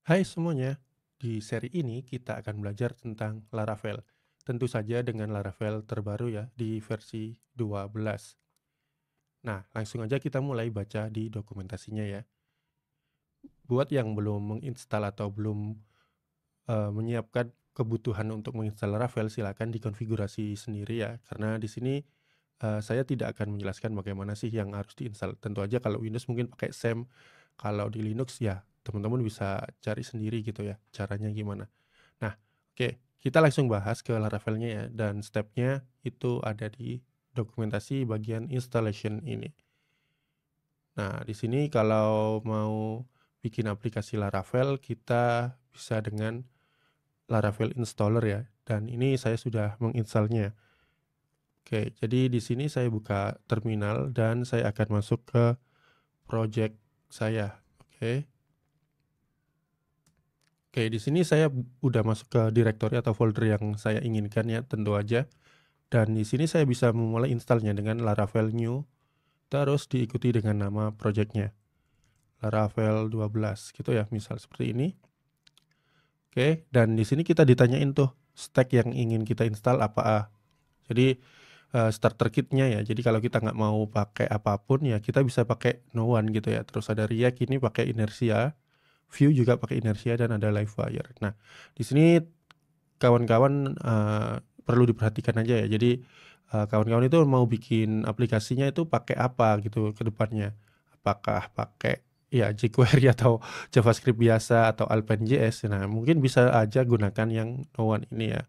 Hai semuanya, di seri ini kita akan belajar tentang Laravel. Tentu saja dengan Laravel terbaru ya, di versi 12. Nah, langsung aja kita mulai baca di dokumentasinya ya. Buat yang belum menginstal atau belum menyiapkan kebutuhan untuk menginstal Laravel, silakan dikonfigurasi sendiri ya. Karena di sini saya tidak akan menjelaskan bagaimana sih yang harus diinstal. Tentu aja kalau Windows mungkin pakai SAM, kalau di Linux ya teman-teman bisa cari sendiri gitu ya, caranya gimana. Nah, oke, kita langsung bahas ke Laravelnya ya, dan stepnya itu ada di dokumentasi bagian installation ini. Nah, di sini kalau mau bikin aplikasi Laravel, kita bisa dengan Laravel installer ya, dan ini saya sudah menginstalnya. Oke, jadi di sini saya buka terminal dan saya akan masuk ke project saya. Oke. Oke, di sini saya udah masuk ke direktori atau folder yang saya inginkan ya, tentu aja. Dan di sini saya bisa memulai installnya dengan Laravel new, terus diikuti dengan nama projectnya, Laravel 12 gitu ya, misal seperti ini. Oke, dan di sini kita ditanyain tuh stack yang ingin kita install apa. Jadi starter kitnya ya. Jadi kalau kita nggak mau pakai apapun ya kita bisa pakai no one gitu ya. Terus ada React ini pakai Inertia, Vue juga pakai Inertia dan ada Livewire. Nah, di sini kawan-kawan perlu diperhatikan aja ya. Jadi kawan-kawan itu mau bikin aplikasinya itu pakai apa gitu ke depannya. Apakah pakai ya jQuery atau JavaScript biasa atau Alpine.js. Nah, mungkin bisa aja gunakan yang no one ini ya.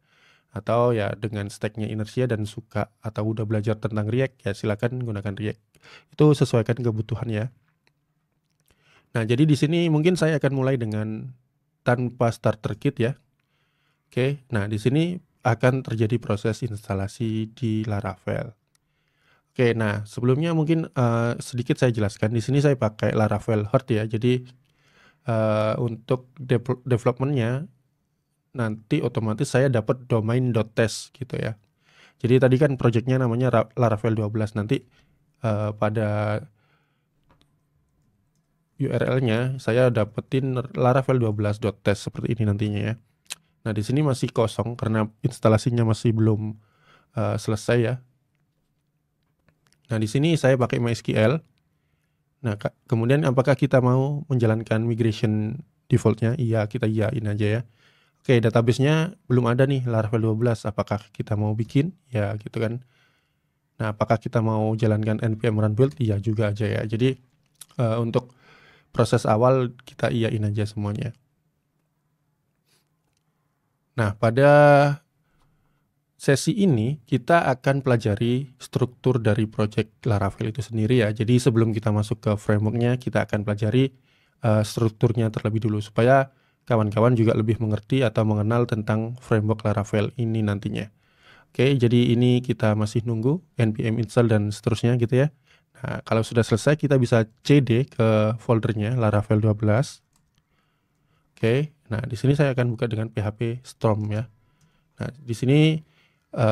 Atau ya dengan stacknya Inertia dan suka atau udah belajar tentang React ya silakan gunakan React. Itu sesuaikan kebutuhan ya. Nah, jadi di sini mungkin saya akan mulai dengan tanpa starter kit ya. Oke, nah di sini akan terjadi proses instalasi di Laravel. Oke, nah sebelumnya mungkin sedikit saya jelaskan. Di sini saya pakai Laravel Heart ya. Jadi untuk developmentnya nanti otomatis saya dapat domain.test gitu ya. Jadi tadi kan projectnya namanya Laravel 12. Nanti pada URL-nya saya dapetin Laravel 12.test seperti ini nantinya ya. Nah, di sini masih kosong karena instalasinya masih belum selesai ya. Nah, di sini saya pakai MySQL. Nah, kemudian apakah kita mau menjalankan migration defaultnya? Iya, kita iyain aja ya. Oke, database-nya belum ada nih Laravel 12. Apakah kita mau bikin? Ya, gitu kan. Nah, apakah kita mau jalankan npm run build? Iya juga aja ya. Jadi untuk proses awal kita iyain aja semuanya. Nah, pada sesi ini kita akan pelajari struktur dari project Laravel itu sendiri ya. Jadi sebelum kita masuk ke frameworknya, kita akan pelajari strukturnya terlebih dulu supaya kawan-kawan juga lebih mengerti atau mengenal tentang framework Laravel ini nantinya. Oke, jadi ini kita masih nunggu npm install dan seterusnya gitu ya. Nah, kalau sudah selesai kita bisa cd ke foldernya Laravel 12. Oke, nah di sini saya akan buka dengan PHP Storm ya. Nah, di sini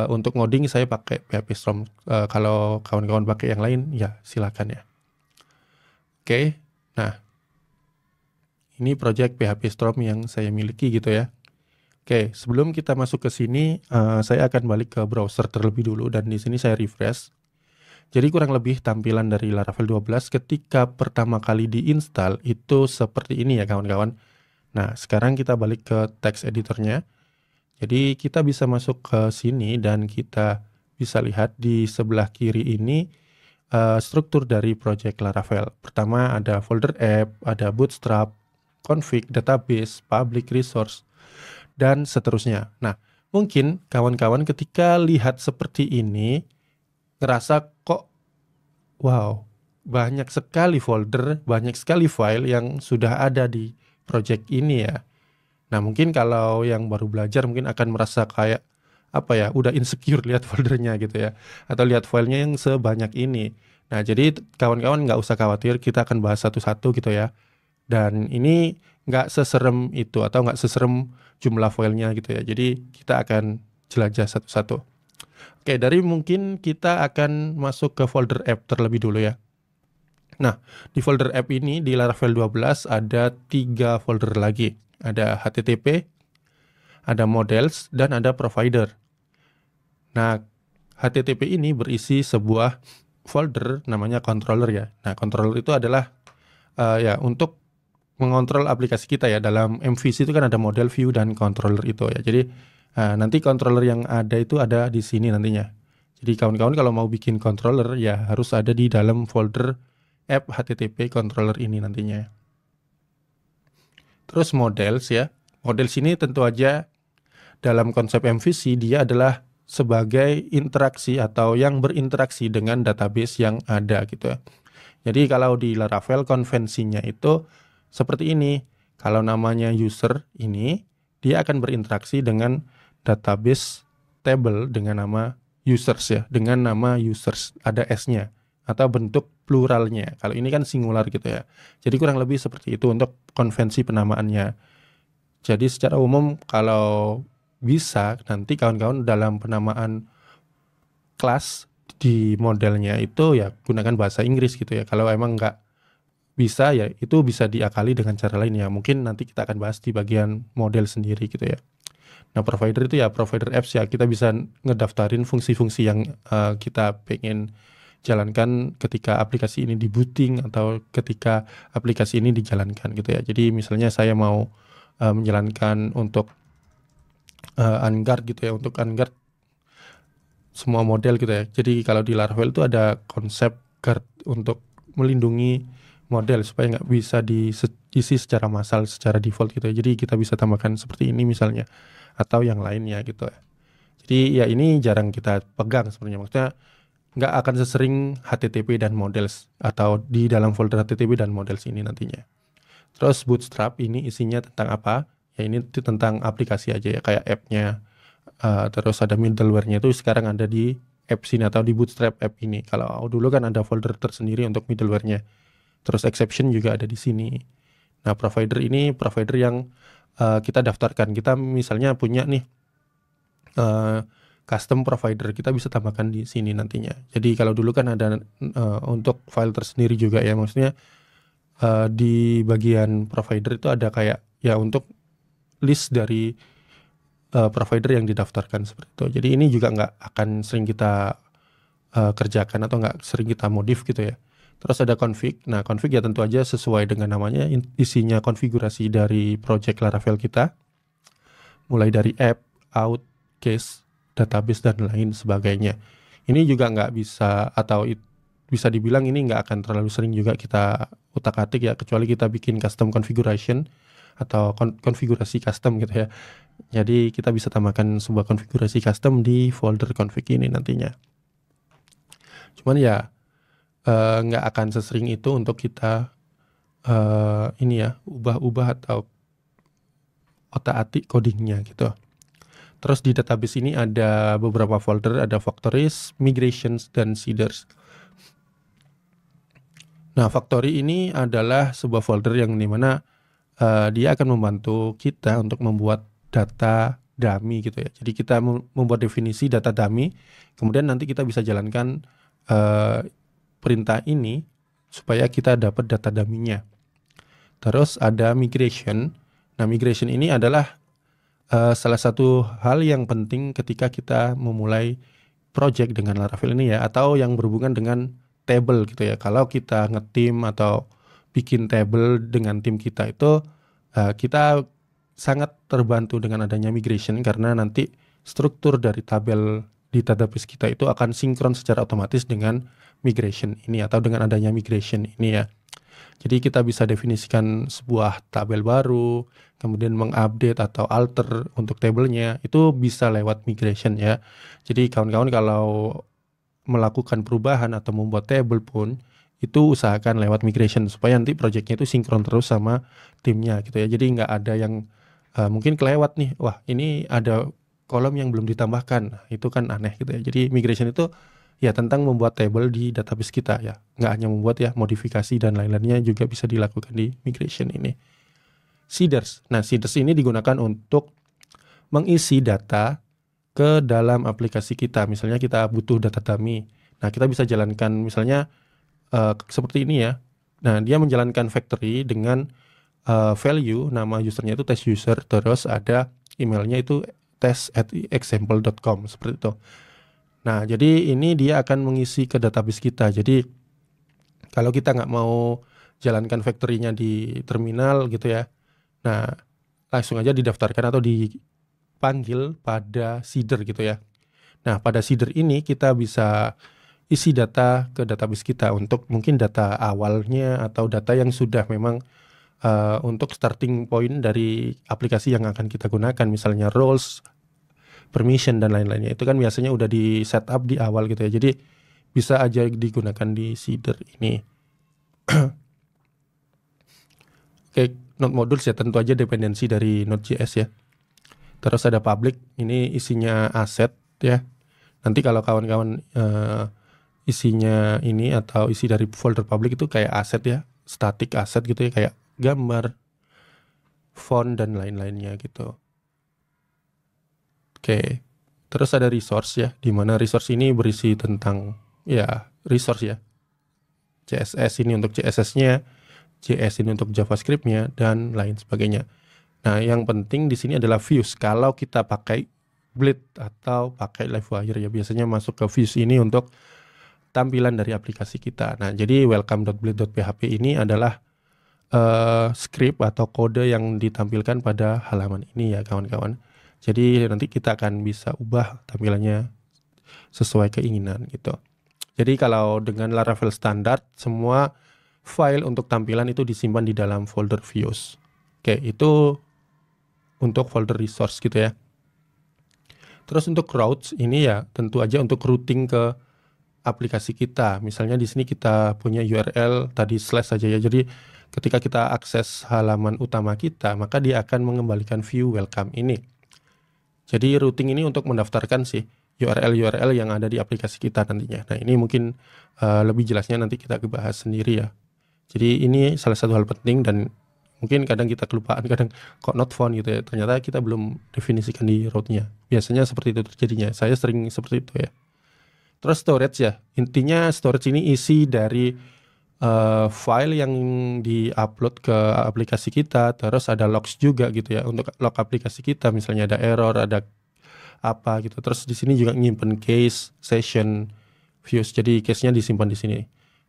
untuk ngoding saya pakai PHP Storm. Kalau kawan-kawan pakai yang lain ya silakan ya. Oke, nah ini project PHP Storm yang saya miliki gitu ya. Oke, sebelum kita masuk ke sini, saya akan balik ke browser terlebih dulu dan di sini saya refresh. Jadi kurang lebih tampilan dari Laravel 12 ketika pertama kali diinstal itu seperti ini ya kawan-kawan. Nah, sekarang kita balik ke text editornya. Jadi kita bisa masuk ke sini dan kita bisa lihat di sebelah kiri ini struktur dari project Laravel. Pertama ada folder app, ada bootstrap, config, database, public resource, dan seterusnya. Nah, mungkin kawan-kawan ketika lihat seperti ini ngerasa kok wow, banyak sekali folder, banyak sekali file yang sudah ada di project ini ya. Nah, mungkin kalau yang baru belajar mungkin akan merasa kayak apa ya, udah insecure lihat foldernya gitu ya, atau lihat filenya yang sebanyak ini. Nah, jadi kawan-kawan nggak usah khawatir, kita akan bahas satu-satu gitu ya. Dan ini nggak seserem itu atau nggak seserem jumlah filenya gitu ya. Jadi kita akan jelajah satu-satu. Oke, dari mungkin kita akan masuk ke folder app terlebih dulu ya. Nah, di folder app ini di Laravel 12 ada 3 folder lagi. Ada HTTP, ada models, dan ada provider. Nah, HTTP ini berisi sebuah folder namanya controller ya. Nah, controller itu adalah ya untuk mengontrol aplikasi kita ya. Dalam MVC itu kan ada model, view, dan controller itu ya. Jadi nanti controller yang ada itu ada di sini nantinya. Jadi kawan-kawan kalau mau bikin controller ya harus ada di dalam folder app HTTP controller ini nantinya. Terus models ya. Models ini tentu aja dalam konsep MVC dia adalah sebagai interaksi atau yang berinteraksi dengan database yang ada gitu ya. Jadi kalau di Laravel konvensinya itu seperti ini. Kalau namanya user ini, dia akan berinteraksi dengan database table dengan nama users ya. Dengan nama users, ada S-nya. Atau bentuk pluralnya. Kalau ini kan singular gitu ya. Jadi kurang lebih seperti itu untuk konvensi penamaannya. Jadi secara umum kalau bisa nanti kawan-kawan dalam penamaan kelas di modelnya itu ya gunakan bahasa Inggris gitu ya. Kalau emang nggak bisa ya itu bisa diakali dengan cara lain ya. Mungkin nanti kita akan bahas di bagian model sendiri gitu ya. Nah, provider itu ya provider apps ya. Kita bisa ngedaftarin fungsi-fungsi yang kita pengen jalankan ketika aplikasi ini di booting atau ketika aplikasi ini dijalankan gitu ya. Jadi misalnya saya mau menjalankan untuk Unguard gitu ya. Untuk Unguard semua model gitu ya. Jadi kalau di Laravel itu ada konsep guard untuk melindungi model supaya nggak bisa diisi secara massal secara default gitu ya. Jadi kita bisa tambahkan seperti ini misalnya atau yang lainnya gitu ya. Jadi ya ini jarang kita pegang sebenarnya. Maksudnya nggak akan sesering HTTP dan models atau di dalam folder HTTP dan models ini nantinya. Terus Bootstrap ini isinya tentang apa? Ya ini tentang aplikasi aja ya kayak app-nya. Terus ada middleware-nya itu sekarang ada di app sini atau di Bootstrap app ini. Kalau dulu kan ada folder tersendiri untuk middleware-nya. Terus exception juga ada di sini. Nah, provider ini provider yang kita daftarkan. Kita misalnya punya nih custom provider, kita bisa tambahkan di sini nantinya. Jadi kalau dulu kan ada untuk file tersendiri juga ya, maksudnya di bagian provider itu ada kayak ya untuk list dari provider yang didaftarkan seperti itu. Jadi ini juga nggak akan sering kita kerjakan atau nggak sering kita modif gitu ya. Terus ada config. Nah, config ya tentu aja sesuai dengan namanya, isinya konfigurasi dari project Laravel kita. Mulai dari app, out, case, database, dan lain sebagainya. Ini juga nggak bisa atau bisa dibilang ini nggak akan terlalu sering juga kita utak-atik ya, kecuali kita bikin custom configuration atau konfigurasi custom gitu ya. Jadi kita bisa tambahkan sebuah konfigurasi custom di folder config ini nantinya. Cuman ya nggak akan sesering itu untuk kita ini ya ubah-ubah atau otak-atik codingnya gitu. Terus di database ini ada beberapa folder, ada factories, migrations, dan seeders. Nah, factory ini adalah sebuah folder yang dimana dia akan membantu kita untuk membuat data dummy gitu ya. Jadi kita membuat definisi data dummy, kemudian nanti kita bisa jalankan perintah ini supaya kita dapat data dummy-nya. Terus ada migration. Nah, migration ini adalah salah satu hal yang penting ketika kita memulai project dengan Laravel ini ya, atau yang berhubungan dengan table gitu ya. Kalau kita nge-team atau bikin table dengan tim kita itu kita sangat terbantu dengan adanya migration, karena nanti struktur dari tabel di database kita itu akan sinkron secara otomatis dengan migration ini atau dengan adanya migration ini ya. Jadi kita bisa definisikan sebuah tabel baru, kemudian mengupdate atau alter untuk tabelnya, itu bisa lewat migration ya. Jadi kawan-kawan kalau melakukan perubahan atau membuat table pun, itu usahakan lewat migration supaya nanti projectnya itu sinkron terus sama timnya gitu ya. Jadi nggak ada yang mungkin kelewat nih, wah ini ada kolom yang belum ditambahkan, nah, itu kan aneh gitu ya. Jadi migration itu ya tentang membuat table di database kita ya, nggak hanya membuat ya, modifikasi dan lain-lainnya juga bisa dilakukan di migration ini. Seeders, nah seeders ini digunakan untuk mengisi data ke dalam aplikasi kita. Misalnya kita butuh data dummy, nah kita bisa jalankan misalnya seperti ini ya. Nah dia menjalankan factory dengan value, nama usernya itu test user, terus ada emailnya itu test@example.com seperti itu. Nah, jadi ini dia akan mengisi ke database kita. Jadi kalau kita nggak mau jalankan factory-nya di terminal gitu ya, nah langsung aja didaftarkan atau dipanggil pada seeder gitu ya. Nah, pada seeder ini kita bisa isi data ke database kita untuk mungkin data awalnya atau data yang sudah memang untuk starting point dari aplikasi yang akan kita gunakan, misalnya roles, permission dan lain-lainnya. Itu kan biasanya udah di setup di awal gitu ya. Jadi bisa aja digunakan di seeder ini. Oke, Node modules ya tentu aja dependensi dari Node.js ya. Terus ada public, ini isinya aset ya. Nanti kalau kawan-kawan isinya ini atau isi dari folder public itu kayak aset ya, static aset gitu ya, kayak gambar, font dan lain-lainnya gitu. Oke, terus ada resource ya, di mana resource ini berisi tentang ya resource ya, CSS ini untuk CSS-nya, JS ini untuk JavaScript-nya dan lain sebagainya. Nah, yang penting di sini adalah views. Kalau kita pakai Bleed atau pakai Livewire ya, biasanya masuk ke views ini untuk tampilan dari aplikasi kita. Nah, jadi welcome.bleed.php ini adalah script atau kode yang ditampilkan pada halaman ini ya kawan-kawan. Jadi nanti kita akan bisa ubah tampilannya sesuai keinginan gitu. Jadi kalau dengan Laravel standar, semua file untuk tampilan itu disimpan di dalam folder views. Oke, itu untuk folder resource gitu ya. Terus untuk routes ini ya tentu aja untuk routing ke aplikasi kita. Misalnya di sini kita punya URL tadi slash saja ya. Jadi ketika kita akses halaman utama kita, maka dia akan mengembalikan view welcome ini. Jadi routing ini untuk mendaftarkan sih URL yang ada di aplikasi kita nantinya. Nah, ini mungkin lebih jelasnya nanti kita bahas sendiri ya. Jadi ini salah satu hal penting dan mungkin kadang kita kelupaan, kadang kok not found gitu ya. Ternyata kita belum definisikan di route-nya. Biasanya seperti itu terjadinya. Saya sering seperti itu ya. Terus storage ya. Intinya storage ini isi dari file yang di-upload ke aplikasi kita. Terus ada logs juga gitu ya. Untuk log aplikasi kita misalnya ada error, ada apa gitu. Terus di sini juga nyimpen case, session, views. Jadi case-nya disimpan di sini.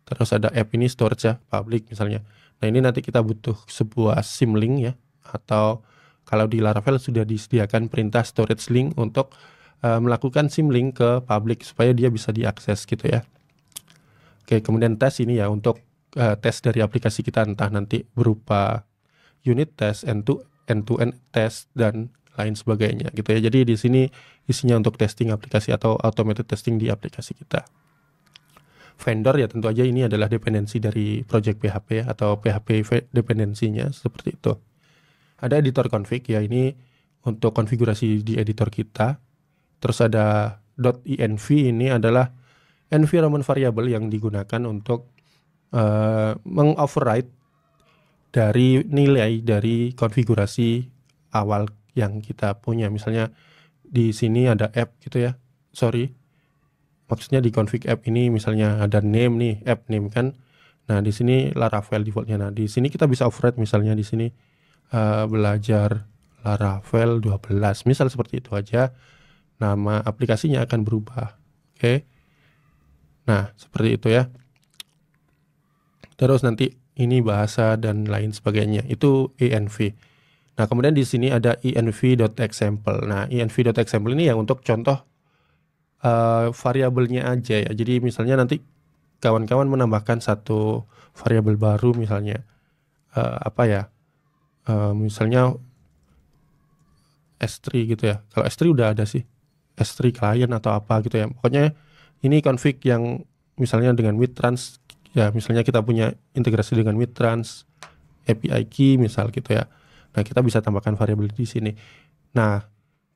Terus ada app ini storage ya, public misalnya. Nah, ini nanti kita butuh sebuah symlink ya, atau kalau di Laravel sudah disediakan perintah storage link untuk melakukan symlink ke public supaya dia bisa diakses gitu ya. Oke, kemudian tes ini ya untuk tes dari aplikasi kita, entah nanti berupa unit test, end-to-end test dan lain sebagainya gitu ya. Jadi di sini isinya untuk testing aplikasi atau automated testing di aplikasi kita. Vendor ya tentu aja ini adalah dependensi dari project PHP ya, atau PHP dependensinya seperti itu. Ada editor config ya, ini untuk konfigurasi di editor kita. Terus ada .env, ini adalah environment variable yang digunakan untuk mengoverride dari nilai dari konfigurasi awal yang kita punya. Misalnya di sini ada app gitu ya. Maksudnya di config app ini misalnya ada name nih, app name kan. Nah, di sini Laravel defaultnya. Nah, di sini kita bisa override misalnya di sini belajar Laravel 12. Misal seperti itu aja. Nama aplikasinya akan berubah. Oke. Nah, seperti itu ya. Terus nanti ini bahasa dan lain sebagainya. Itu env. Nah, kemudian di sini ada env.example. Nah, env.example ini yang untuk contoh variabelnya aja ya. Jadi misalnya nanti kawan-kawan menambahkan satu variabel baru misalnya misalnya S3 gitu ya. Kalau S3 udah ada sih. S3 client atau apa gitu ya. Pokoknya ini config yang misalnya dengan Wittrans ya, misalnya kita punya integrasi dengan Wittrans, API key misal gitu ya. Nah, kita bisa tambahkan variabel di sini. Nah,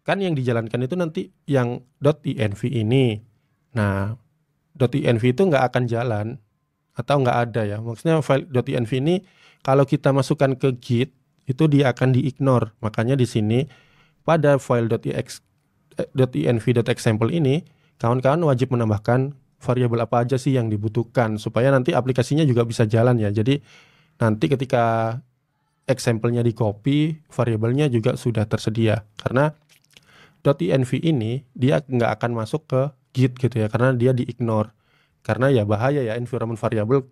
kan yang dijalankan itu nanti yang .env ini. Nah, .env itu nggak akan jalan atau nggak ada ya. Maksudnya file .env ini kalau kita masukkan ke Git itu dia akan di-ignore. Makanya di sini pada file .env.example ini kawan-kawan wajib menambahkan variabel apa aja sih yang dibutuhkan supaya nanti aplikasinya juga bisa jalan ya. Jadi nanti ketika example-nya di copy, variabelnya juga sudah tersedia. Karena .env ini dia nggak akan masuk ke Git gitu ya, karena dia di-ignore. Karena ya bahaya ya environment variable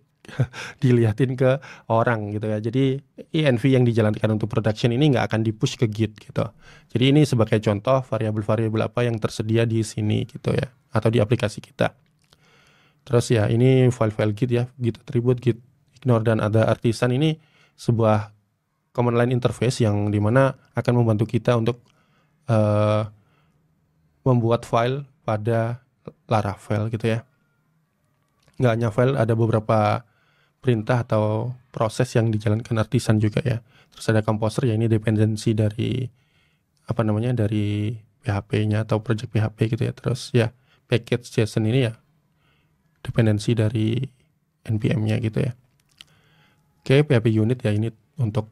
dilihatin ke orang gitu ya. Jadi env yang dijalankan untuk production ini nggak akan di-push ke Git gitu. Jadi ini sebagai contoh variabel-variabel apa yang tersedia di sini gitu ya, atau di aplikasi kita. Terus ya ini file-file Git ya, Git attribute, Git ignore, dan ada artisan. Ini sebuah command line interface yang dimana akan membantu kita untuk membuat file pada Laravel gitu ya. Nggak hanya file, ada beberapa perintah atau proses yang dijalankan artisan juga ya. Terus ada composer ya, ini dependensi dari dari PHP-nya atau project PHP gitu ya. Terus ya package JSON ini ya dependensi dari npm-nya gitu ya. Oke, PHP unit ya, ini untuk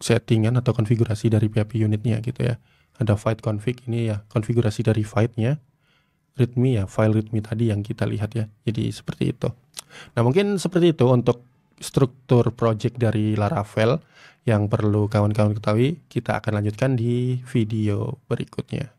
settingan atau konfigurasi dari PHP unitnya gitu ya. Ada file config, ini ya konfigurasi dari file-nya. README ya, file README tadi yang kita lihat ya. Jadi seperti itu. Nah, mungkin seperti itu untuk struktur project dari Laravel yang perlu kawan-kawan ketahui. Kita akan lanjutkan di video berikutnya.